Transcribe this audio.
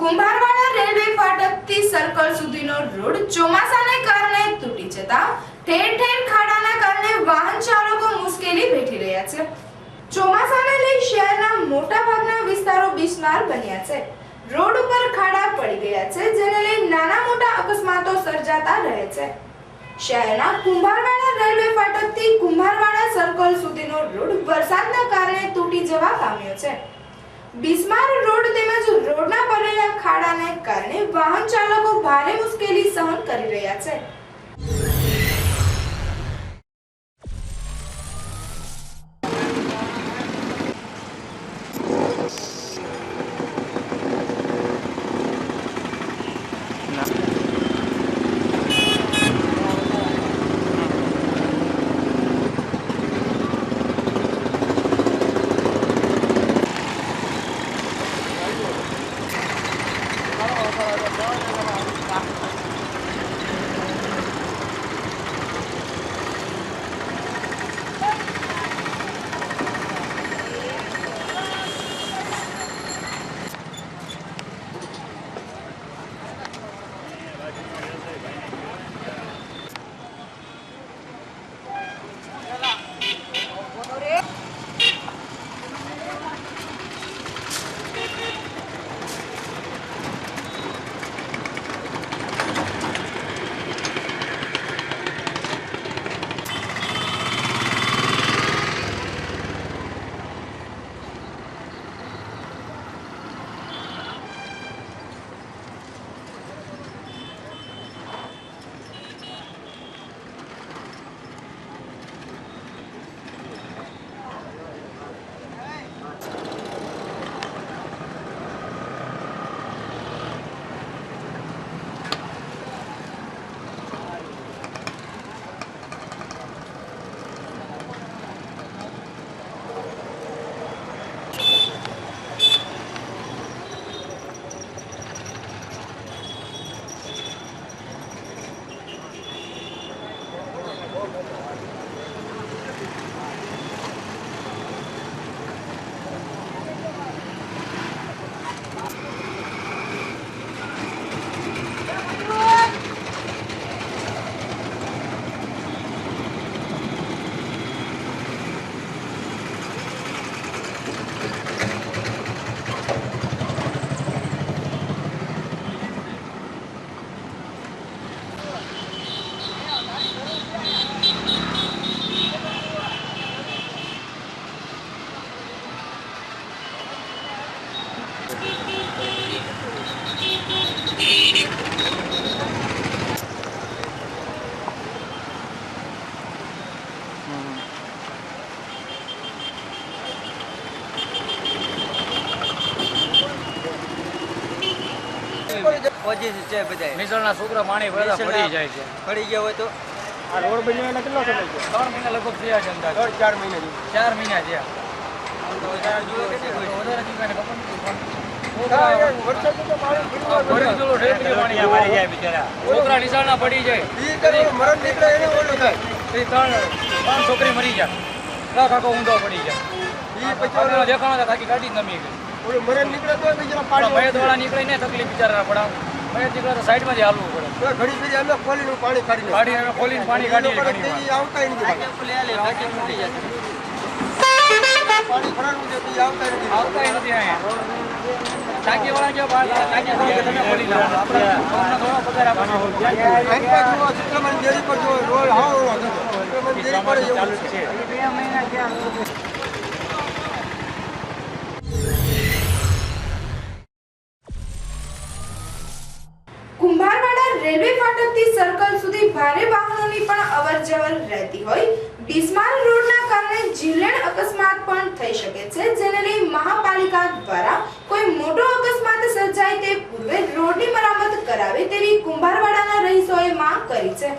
Kumbharwada railway ફાટકથી circle સુધીનો road ચોમાસાને કારણે તૂટી જતા ઠેર ઠેર ખાડાના કારણે વાહન ચાલકો મુશ્કેલી વેઠી રહ્યા છે. ચોમાસાને લઈ શહેરના મોટા ભાગના વિસ્તારો બિસ્માર બન્યા છે. રોડ ઉપર ખાડા પડી ગયા છે, જેને લઈ નાના મોટા અકસ્માતો સર્જાતા રહે છે. શહેરના કુંભારવાડા રેલવે ફાટકથી કુંભારવાડા સર્કલ સુધીનો રોડ વરસાદના કારણે તૂટી જવા પામ્યો છે. બિસ્માર રોડ તેમજ રોડના પડેલા ખાડાને કારણે વાહન ચાલકો ભારે મુશ્કેલી સહન કરી રહ્યા છે. મિસળના છોકરા પાણી ભરેલા પડી જાય છે. પડી ગયા હોય તો આ રોડ બન્યો એટલે કેટલો સમય છે? 3 મહિના લગભગ થયા છે. અંદાજ 4 મહિના થયા. વધારે જીવાને ખબર નથી. છોકરા નિશાળના પડી જાય, મરણ નીકળે એને ઓલું થાય. ત્રણ છોકરી મરી જાય, કાકો ઊંધો પડી જાય. દેખાણો થાકી ગાડી જ નમી ગઈ. ઓલું મરણ નીકળે તો મયત વાળા નીકળે ને તકલીફ બિચારા પડાવ. મયત નીકળે તો સાઈડમાંથી હાલવું પડે. ઘડી ફેરી અમે ખોલીને પાણી કાઢી ખોલીને પાણી કાઢીએ. આવતા નથી પાણી ભરાનું છે આવતા નથી અહીંયા. ટાંકી વાળા જો ટાંકી તમે ખોલી લાવો. આપણે થોડો પગાર આપવાનો. ચિત્રમન ડેરી પર જો રોડ હાવ ચિત્રમન ડેરી પર એવું છે. 2 મહિના ક્યાં કુંભારવાડા રેલવે ફાટકથી સર્કલ સુધી ભારે વાહનોની પણ અવરજવર રહેતી હોય. બિસ્માર રોડના કારણે જીવલેણ અકસ્માત પણ થઈ શકે છે, જેને લઈ મહાપાલિકા દ્વારા કોઈ મોટો અકસ્માત સર્જાય તે પૂર્વે રોડની મરામત કરાવે તેવી કુંભારવાડાના રહીશોએ માંગ કરી છે.